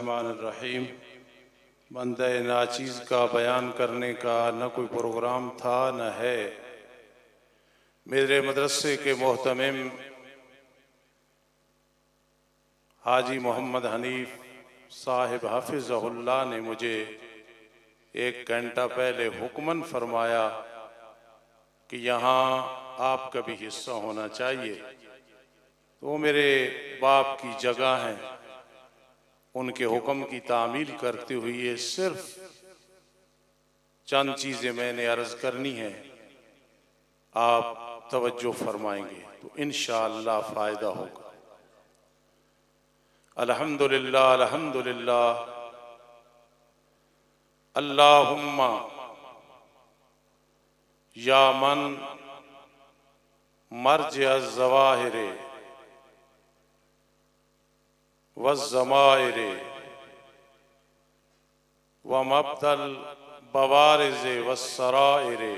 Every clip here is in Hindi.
बिस्मिल्लाहिर्रहमानिर्रहीम। बंदे नाचीज़ का बयान करने का न कोई प्रोग्राम था न है। मेरे मदरसे के मोहतमिम हाजी मोहम्मद हनीफ साहिब हाफिज़हुल्लाह ने मुझे एक घंटा पहले हुक्मन फरमाया कि यहाँ आपका भी हिस्सा होना चाहिए। तो वो मेरे बाप की जगह है, उनके हुक्म की तामील करते हुए सिर्फ चंद चीज़ें मैंने अर्ज़ करनी है, आप तवज्जो फरमाएंगे तो इंशाअल्लाह फ़ायदा होगा। अल्हम्दुलिल्लाह अल्हम्दुलिल्लाह अल्लाहुम्मा या मन मर्जिअ ज़वाहिरे वज़्ज़माइरे व मब्दल बवारिज़े वस्सराइरे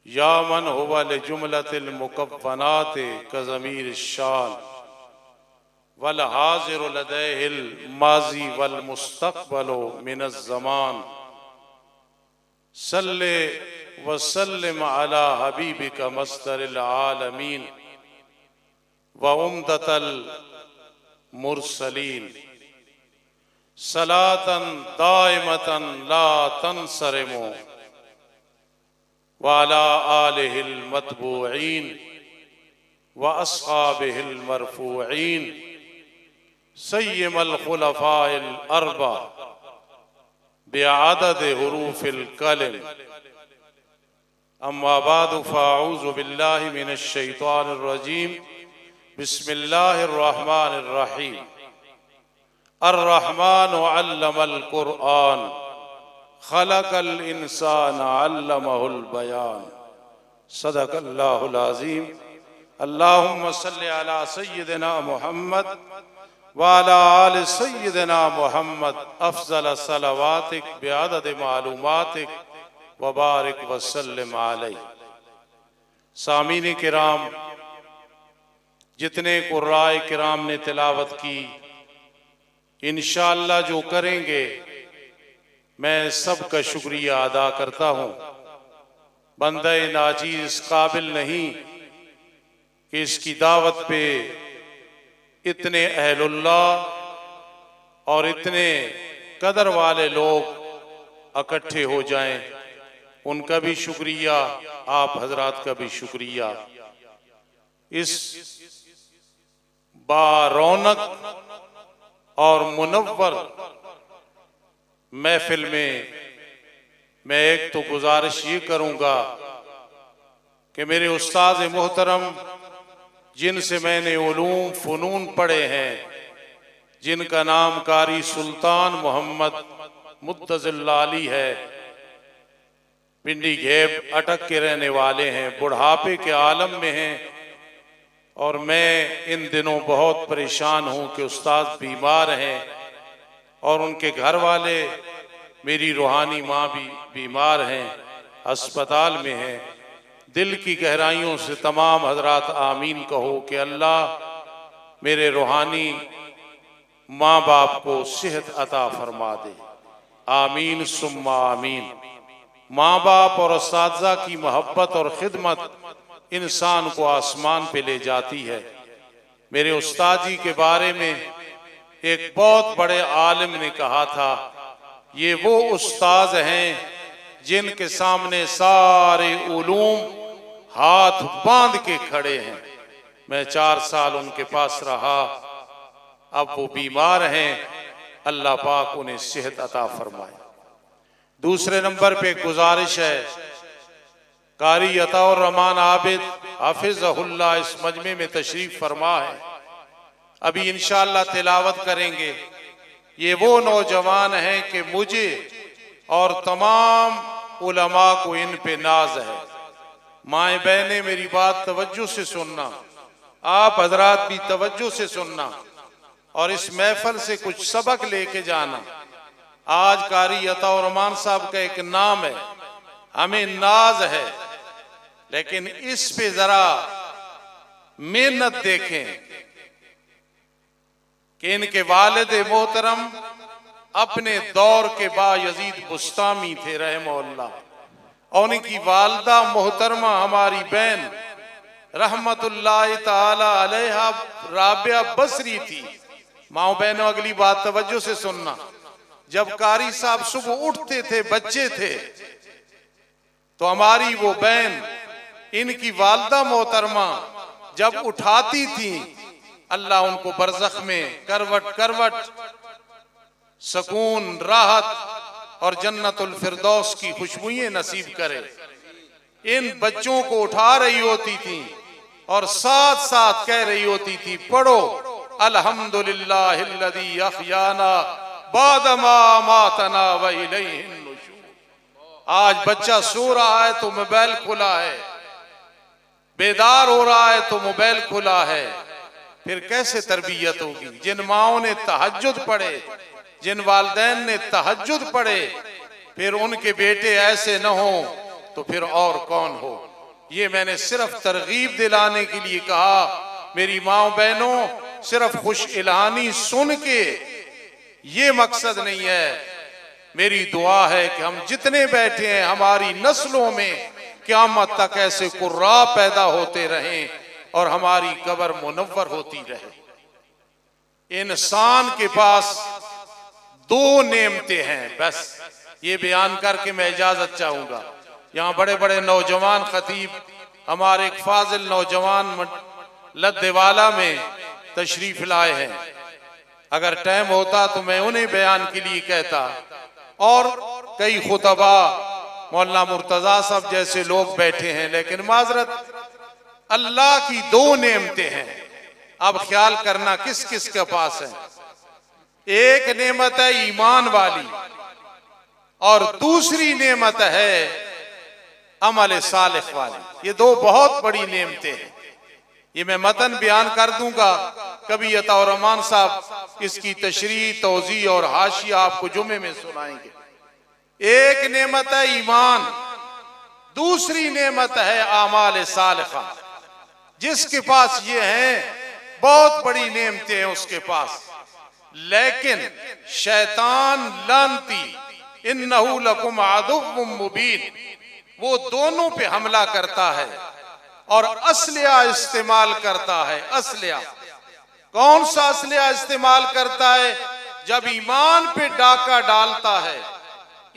या मन हुवा लिजुमलतिल मुकव्वनाते कज़मीर शान वल हाज़िरु लदैहिल माज़ी वल मुस्तक़बलो मिनज़ ज़मान सल्ले व सल्लिम अला हबीबिका मस्दरिल आलमीन व उम्दतल मुरसलीन सलातन दाइमतन ला तंसरिमो व अला आलिहिल मतबूईन व अस्हाबिहिल मरफूईन सय्यिमल खुलफाइल अर्बा बिअदद हुरूफिल कलिम अम्मा बादु फ़अऊज़ु बिल्लाहि मिनश शैतानिर रजीम बिस्मिल्लाहिर रहमानिर रहीम अर्रहमानु अल्लमल कुरआन खलकल इंसाना अल्लमहुल बयान सदक़ल्लाहुल अज़ीम। अल्लाहुम्मा सल्लि अला सय्यिदिना मुहम्मद व अला आलि सय्यिदिना मुहम्मद अफ़ज़ल सलवातिक बिअदद मालूमातिक व बारिक व सल्लिम अलैहि। सामीन किराम, जितने कुर्राए किराम ने तिलावत की, इंशाअल्लाह जो करेंगे मैं सबका शुक्रिया अदा करता हूँ। बंदे नाचीज़ इस काबिल नहीं कि इसकी दावत पे इतने अहलुल्लाह और इतने कदर वाले लोग इकट्ठे हो जाएं। उनका भी शुक्रिया, आप हजरात का भी शुक्रिया। इस बारौनक और मुनव्वर महफिल में मैं एक तो गुजारिश ये करूंगा कि मेरे उस्ताद मोहतरम जिनसे मैंने उलूम फ़नून पढ़े हैं, जिनका नाम कारी सुल्तान मोहम्मद मुत्तज़िल अली है, पिंडी घेब अटक के रहने वाले हैं, बुढ़ापे के आलम में हैं और मैं इन दिनों बहुत परेशान हूँ कि उस्ताद बीमार हैं और उनके घर वाले, मेरी रूहानी माँ भी बीमार हैं, अस्पताल में हैं। दिल की गहराइयों से तमाम हजरात आमीन कहो कि अल्लाह मेरे रूहानी माँ बाप को सेहत अता फरमा दे। आमीन सुम्मा आमीन। माँ बाप और असातिज़ा की मोहब्बत और खिदमत इंसान को आसमान पे ले जाती है। मेरे उस्ताद जी के बारे में एक बहुत बड़े आलिम ने कहा था, ये वो उस्ताद हैं जिनके सामने सारे उलूम हाथ बांध के खड़े हैं। मैं 4 साल उनके पास रहा, अब वो बीमार हैं, अल्लाह पाक उन्हें सेहत अता फरमाए। दूसरे नंबर पे गुजारिश है, कारी अताउर रहमान आबिद हाफिज़हुल्लाह इस मजमे में तशरीफ फरमा है, अभी इंशाअल्लाह तिलावत करेंगे। ये वो नौजवान हैं कि मुझे और तमाम उलमा को इन पे नाज है। माएँ बहनें मेरी बात तवज्जो से सुनना, आप हजरात भी तवज्जो से सुनना और इस महफिल से कुछ सबक लेके जाना। आज कारी अताउर रहमान साहब का एक नाम है, हमें नाज है, लेकिन इस पे जरा मेहनत देखें। कि इनके वालिद मोहतरम अपने दौर के बायजीद बुस्तामी थे रहमहुल्लाह, और इनकी वालदा मोहतरमा हमारी बहन रहमतुल्लाह ताला अलैहा राबिया बसरी थी। माओ बहनों, अगली बात तवज्जो से सुनना। जब कारी साहब सुबह उठते थे, बच्चे थे, तो हमारी वो बहन इनकी वालदा मोहतरमा जब उठाती थी, अल्लाह उनको बरज़ख में करवट करवट सुकून, राहत और जन्नतुल फिरदौस की खुशबुएं नसीब करे। इन बच्चों को उठा रही होती थी और साथ साथ कह रही होती थी, पढ़ो अल्हम्दुलिल्लाहिल्लज़ी अहयाना बादमा मातना व इलैहिन नुशूर। आज बच्चा सो रहा है तो मोबाइल खुला है, बेदार हो रहा है तो मोबाइल खुला है, फिर कैसे तरबियत होगी? जिन माओं ने तहज्जुद पढ़े, जिन वालिदैन ने तहज्जुद पढ़े, फिर उनके बेटे ऐसे न हो तो फिर और कौन हो? ये मैंने सिर्फ तरगीब दिलाने के लिए कहा। मेरी माओ बहनों, सिर्फ खुश इल्हानी सुन के ये मकसद नहीं है। मेरी दुआ है कि हम जितने बैठे हैं, हमारी नस्लों में क़यामत तक ऐसे कुर्रा पैदा होते रहें और हमारी कब्र मुनव्वर होती रहे। इंसान के पास दो नेमतें हैं, बस ये बयान करके मैं इजाजत चाहूंगा। यहाँ बड़े बड़े नौजवान खतीब, हमारे एक फाजिल नौजवान लद्देवाला में तशरीफ लाए हैं। अगर टाइम होता तो मैं उन्हें बयान के लिए कहता, और कई खुतबा, मौलाना मुर्तजा साहब जैसे लोग बैठे हैं, लेकिन माजरत, अल्लाह की दो नेमतें हैं। अब ख्याल करना किस किस के पास है। एक नेमत है ईमान वाली और दूसरी नेमत है अमल सालिह वाली। ये दो बहुत बड़ी नेमतें हैं। ये मैं मतन बयान कर दूंगा, कभी अताउर रहमान साहब इसकी तशरीह, तौज़ी और हाशिया आपको जुमे में सुनाएंगे। एक नेमत है ईमान, दूसरी नेमत है आमाल सालिहा। जिसके पास ये है, बहुत बड़ी नेमतें हैं उसके पास, लेकिन शैतान लानती इन्नहु लकुम अदुव्वुम मुबीन, वो दोनों पे हमला करता है और असलिया इस्तेमाल करता है। असलिया कौन सा असलिया इस्तेमाल करता है? जब ईमान पे डाका डालता है,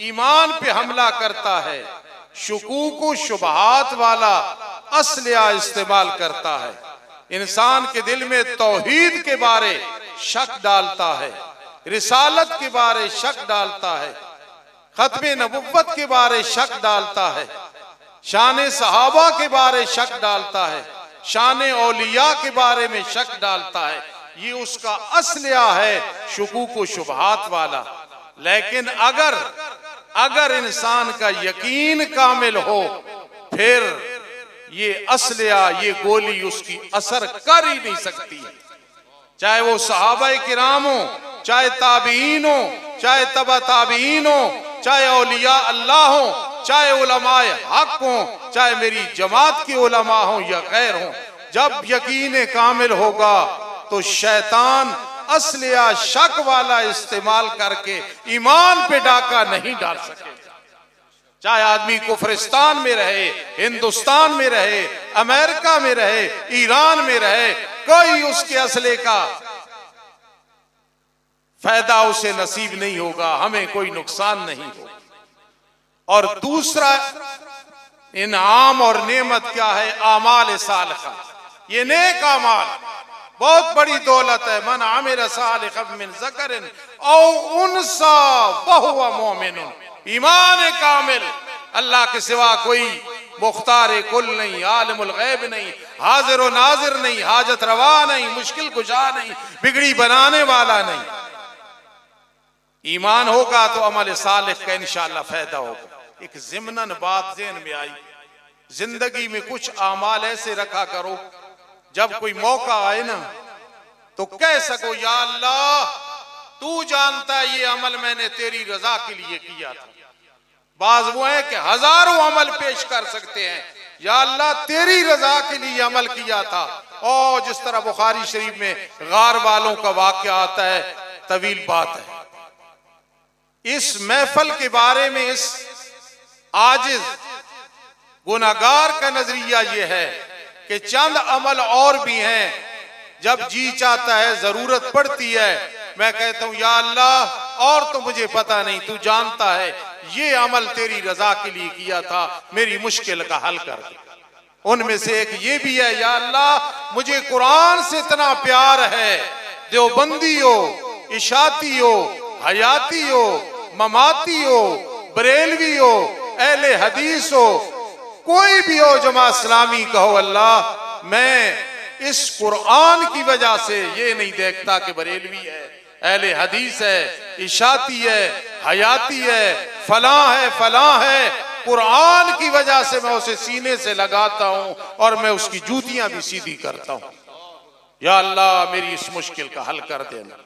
ईमान पे हमला करता है, शुकूक शुबहात वाला असलिया इस्तेमाल करता है। इंसान के दिल में तौहीद के बारे शक डालता है, रिसालत के बारे शक डालता है, खत्मे नबुव्वत के बारे शक डालता है, शान सहाबा के बारे शक डालता है, शान औलिया के बारे में शक डालता है। ये उसका असलिया है, शुकूक शुबहात वाला। लेकिन अगर इंसान का यकीन कामिल हो, फिर ये असलिया, ये गोली उसकी असर कर ही नहीं सकती है। चाहे वो सहाबा किराम हो, चाहे ताबीन हो, चाहे तबा ताबीन हो, चाहे औलिया अल्लाह हो, चाहे उलमाए हक हो, चाहे मेरी जमात के उलमा हो या गैर हो। जब यकीन कामिल होगा तो शैतान असलिया शक वाला इस्तेमाल करके ईमान पे डाका नहीं डाल सके। चाहे आदमी कुफरिस्तान में रहे, हिंदुस्तान में रहे, अमेरिका में रहे, ईरान में रहे, कोई उसके असले का फायदा उसे नसीब नहीं होगा, हमें कोई नुकसान नहीं होगा। और दूसरा इनाम और नेमत क्या है? आमाल सालिहा। ये नेक अमाल बहुत बड़ी दौलत है। मन आमिल सालिहन मिन ज़करिन औ उनसा वहुवा मुमिनुन। ईमान कामिल, अल्लाह के सिवा कोई मुख्तार कुल नहीं, आलिमुल गैब नहीं, हाजिर व नाजिर नहीं, हाजत रवा नहीं, मुश्किल कुशा नहीं, बिगड़ी बनाने वाला नहीं। ईमान होगा तो अमल सालिह का इंशाअल्लाह फायदा होगा। एक ज़िम्नन बात ज़हन में आई, जिंदगी में कुछ आमाल ऐसे रखा करो, जब कोई मौका आए ना तो कह सको, या अल्लाह तू जानता है ये अमल मैंने तेरी रजा के लिए किया था। बाज वो है कि हजारों अमल पेश कर सकते हैं, या अल्लाह तेरी रजा के लिए अमल किया था, और जिस तरह बुखारी शरीफ में गार वालों का वाक़या आता है, तवील बात है। इस महफल के बारे में इस आजिज गुनाहगार का नजरिया यह है कि चंद अमल और भी हैं, जब जी चाहता है, जरूरत पड़ती है, मैं कहता हूं या अल्लाह और तो मुझे पता नहीं, तू जानता है ये अमल तेरी रजा के लिए किया था, मेरी मुश्किल का हल कर दे। उनमें से एक ये भी है, या अल्लाह मुझे कुरान से इतना प्यार है, देवबंदी हो, इशाती हो, हयाती हो, ममाती हो, बरेलवी हो, अहले हदीस हो, कोई भी हो, जमा इस्लामी कहो, अल्लाह मैं इस कुरान की वजह से ये नहीं देखता कि बरेलवी है, अहले हदीस है, इशाती है, हयाती है, फलां है, कुरान की वजह से मैं उसे सीने से लगाता हूं और मैं उसकी जूतियां भी सीधी करता हूं। या अल्लाह मेरी इस मुश्किल का हल कर देना।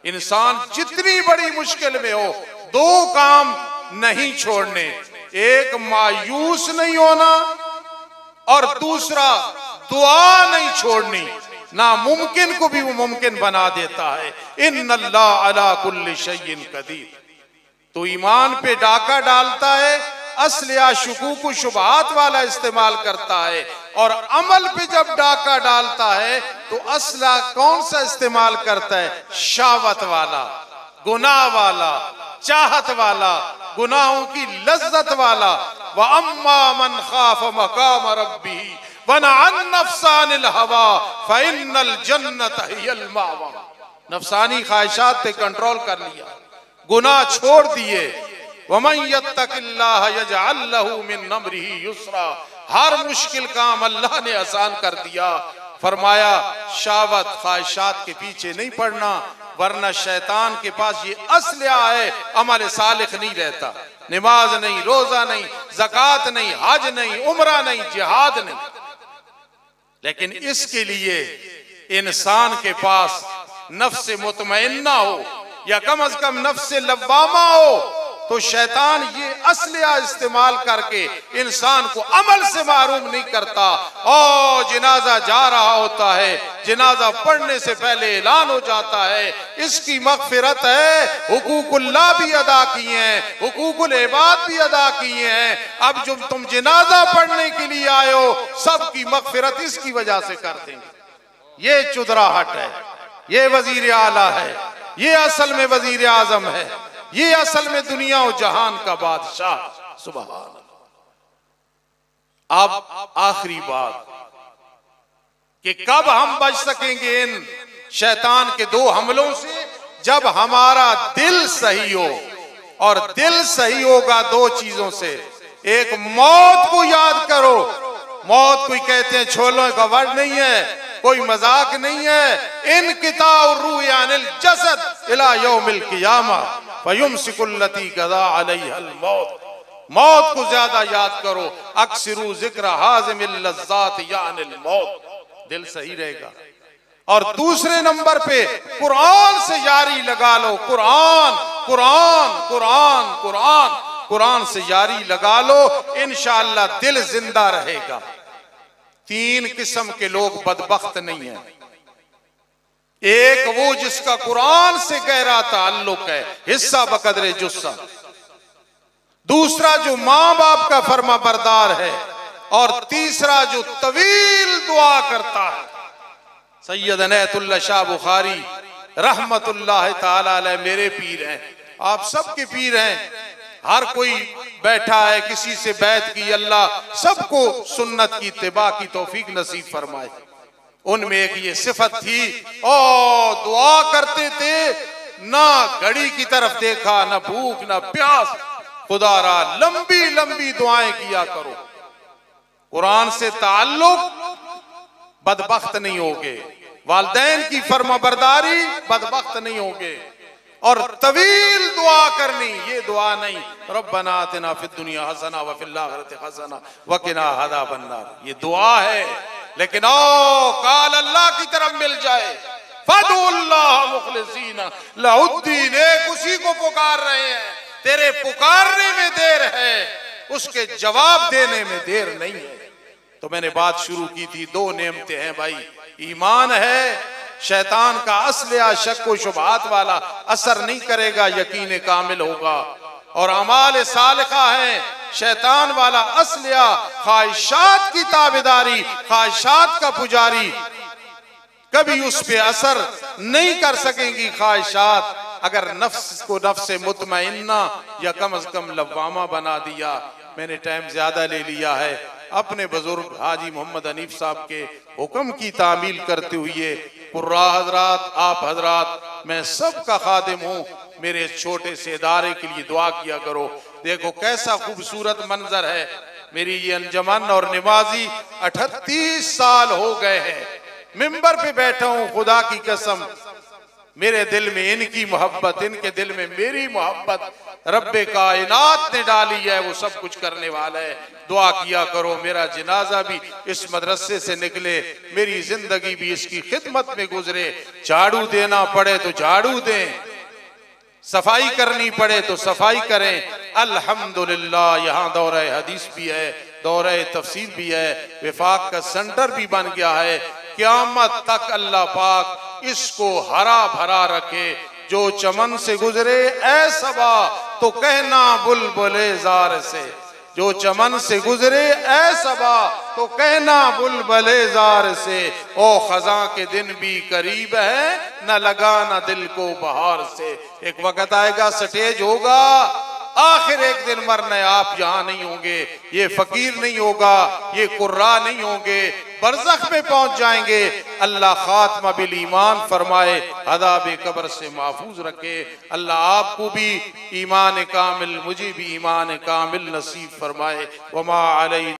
इंसान जितनी बड़ी मुश्किल में हो, दो काम नहीं छोड़ने, एक मायूस नहीं होना और दूसरा दुआ नहीं छोड़नी। नामुमकिन को भी वो मुमकिन बना देता है। इन्नल्लाह अला कुल्लि शैइन कदीर। तो ईमान पे डाका डालता है, असलिया शुकूक शुबहात वाला इस्तेमाल करता है, और अमल पे जब डाका डालता है तो असला कौन सा इस्तेमाल करता है? शावत वाला, गुनाह वाला, चाहत वाला, गुनाहों की लज्जत वाला। व अम्मा मन खाफ मकाम रब्बी वनअन नफ्सानिल हवा फइन्नल जन्नत हियल मावा। नफ्सानी ख्वाहिशात पे कंट्रोल कर लिया, गुनाह छोड़ दिए। वमन यत्तकिल्लाह यजअल लहू मिन अमरिही युसरा। हर मुश्किल काम अल्लाह ने आसान कर दिया। फरमाया शावत ख्वाहिशात के पीछे नहीं पड़ना, वरना शैतान के पास ये असलिया है, अमल सालिख नहीं रहता। नमाज नहीं, रोजा नहीं, ज़कात नहीं, हज नहीं, उम्रा नहीं, जिहाद नहीं। लेकिन इसके लिए इंसान के पास नफ्स मुतमइन्ना हो, या कम अज कम नफ्स लव्वामा हो, तो शैतान ये असलिया इस्तेमाल करके इंसान को अमल से मारूम नहीं करता। और जनाजा जा रहा होता है, जनाजा पढ़ने से पहले ऐलान हो जाता है इसकी मगफिरत है, हुकूकुल्लाह भी अदा किए हैं, हुकूकुल इबाद भी अदा किए हैं। अब जो तुम जनाजा पढ़ने के लिए आए हो, सबकी मगफिरत इसकी वजह से कर देंगे। ये चुदराहट है, ये वजीर आला है, ये असल में वजीर आजम है, ये असल में दुनिया और जहान का बादशाह। सुभान अल्लाह। अब आखिरी बात कि कब हम बच सकेंगे इन शैतान के दो हमलों से? जब हमारा दिल सही हो, और दिल सही होगा दो चीजों से। एक, मौत को याद करो। मौत कोई कहते हैं छोलों का वर्ड नहीं है, कोई मजाक नहीं है। इन किताब रूह अनिल जसद इला यौमिल क़ियामा फयुमसिकुल्लती कज़ा अलैहल मौत। मौत को ज्यादा याद करो। अक्सरू जिक्र हाज़िमिल लज़्ज़ात यानिल मौत। दिल सही रहेगा। और दूसरे नंबर पे कुरान से यारी लगा लो। कुरान कुरान कुरान कुरान कुरान से यारी लगा लो, इंशाअल्लाह दिल जिंदा रहेगा। तीन किस्म के लोग बदबख्त नहीं है। एक वो जिसका कुरान से गहरा ताल्लुक है, हिस्सा बकदरे जुस्सा। दूसरा जो माँ बाप का फर्मा बरदार है, और तीसरा जो तवील दुआ करता है। सैयद इनायतुल्लाह शाह बुखारी रहमतुल्लाह ताला अलैह मेरे पीर हैं, आप सबके पीर हैं। हर कोई बैठा है, किसी से बैत की, अल्लाह सबको सुन्नत की इत्तिबा की तौफीक नसीब फरमाए। उनमें एक ये सिफत थी, और दुआ करते थे, ना घड़ी की तरफ देखा, ना भूख ना प्यास, खुदारा लंबी लंबी दुआएं किया करो। कुरान से ताल्लुक, बदबख्त नहीं होगे। वालिदैन की फर्माबरदारी, बदबख्त नहीं होगे। और तवील दुआ करनी, ये दुआ नहीं रब्बना आतिना फिद दुनिया हसना व फिल आखिरति हसना व किना अज़ाबन नार, ये दुआ है। लेकिन ओ काल अल्लाह की तरफ मिल जाए, फदुल्लाह मुखलिसीना लहुद्दीन, एक उसी को पुकार रहे हैं। तेरे पुकारने में देर है, उसके जवाब देने में देर नहीं है। तो मैंने बात शुरू की थी, दो नेमतें हैं भाई, ईमान है, शैतान का असलिया शक व शुबहात वाला असर नहीं करेगा, यकीन कामिल होगा। और अमाल सालिहा है, शैतान वाला असलिया ख्वाहिशात की ताबेदारी, ख्वाहिशात का पुजारी, कभी उस पे असर नहीं कर सकेंगी ख्वाहिशात। अगर नफ्स को नफ्स मुतमइन्ना या कम अज कम लव्वामा बना दिया। मैंने टाइम ज्यादा ले लिया है। अपने बुजुर्ग हाजी मोहम्मद हनीफ साहब के हुक्म की तामील करते हुए कुर्रा हजरात, आप हजरात, मैं सबका खादिम हूँ, मेरे इस छोटे से इदारे के लिए दुआ किया करो। देखो कैसा खूबसूरत मंजर है। मेरी ये अंजमन और निमाजी 38 साल हो गए हैं, मिंबर पे बैठा हूँ। खुदा की कसम, मेरे दिल में इनकी मोहब्बत, इनके दिल में मेरी मोहब्बत रब्बे कायनात ने डाली है। वो सब कुछ करने वाला है। दुआ किया करो मेरा जनाजा भी इस मदरसे से निकले, मेरी जिंदगी भी इसकी खिदमत में गुजरे। झाड़ू देना पड़े तो झाड़ू दें, सफाई करनी पड़े तो सफाई करें। अल्हम्दुलिल्लाह यहाँ दौरा हदीस भी है, दौरा तफसीर भी है, विफाक का सेंटर भी बन गया है। क़यामत तक अल्लाह पाक इसको हरा भरा रखे। जो चमन से गुजरे ऐ सबा तो कहना बुलबुले जार से, जो चमन से गुजरे ऐ सबा तो कहना बुलबुले जार से। ओ खजा के दिन भी करीब है, न लगाना दिल को बहार से। एक वक्त आएगा, स्टेज होगा, आखिर एक दिन मरने आप यहाँ नहीं होंगे, ये फकीर नहीं होगा, ये कुर्रा नहीं होंगे, बरज़ख में पहुंच जाएंगे। अल्लाह खात्मा बिल ईमान फरमाए, अदाब कब्र से महफूज रखे। अल्लाह आपको भी ईमान कामिल, मुझे भी ईमान कामिल नसीब फरमाए। वमा अलैना